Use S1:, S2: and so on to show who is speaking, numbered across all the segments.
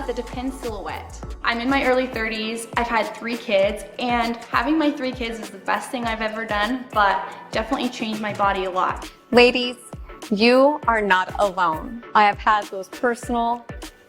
S1: about the Depen silhouette. I'm in my early 30s, I've had 3 kids, and having my 3 kids is the best thing I've ever done, but definitely changed my body a lot.
S2: Ladies, you are not alone. I have had those personal,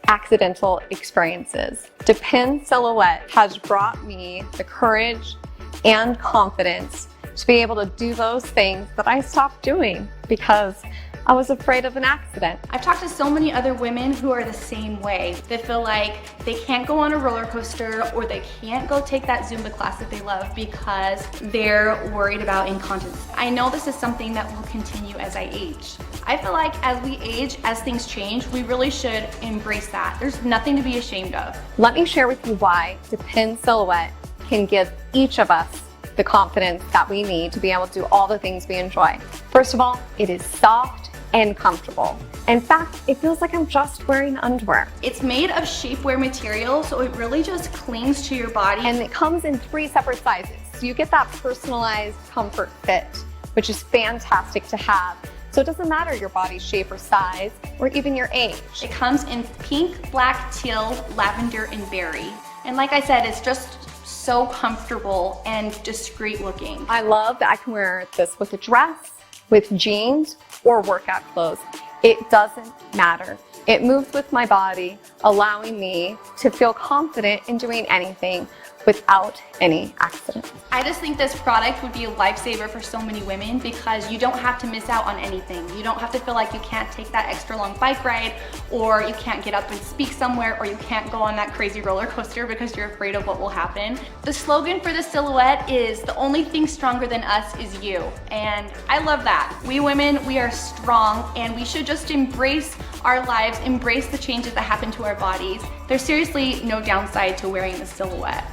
S2: accidental experiences. Depen silhouette has brought me the courage and confidence to be able to do those things that I stopped doing because I was afraid of an accident.
S1: I've talked to so many other women who are the same way. They feel like they can't go on a roller coaster or they can't go take that Zumba class that they love because they're worried about incontinence. I know this is something that will continue as I age. I feel like as we age, as things change, we really should embrace that. There's nothing to be ashamed of.
S2: Let me share with you why Depen silhouette can give each of us the confidence that we need to be able to do all the things we enjoy. First of all, it is soft and comfortable. In fact, it feels like I'm just wearing underwear.
S1: It's made of shapewear material, so it really just clings to your body.
S2: And it comes in 3 separate sizes. So you get that personalized comfort fit, which is fantastic to have. So it doesn't matter your body shape or size, or even your age.
S1: It comes in pink, black, teal, lavender, and berry. And like I said, it's just so comfortable and discreet looking.
S2: I love that I can wear this with a dress, with jeans, or workout clothes. It doesn't matter. It moves with my body, allowing me to feel confident in doing anything without any accident.
S1: I just think this product would be a lifesaver for so many women because you don't have to miss out on anything. You don't have to feel like you can't take that extra long bike ride, or you can't get up and speak somewhere, or you can't go on that crazy roller coaster because you're afraid of what will happen. The slogan for the silhouette is, "The only thing stronger than us is you." And I love that. We women, we are strong, and we should just embrace our lives, embrace the changes that happen to our bodies. There's seriously no downside to wearing the silhouette.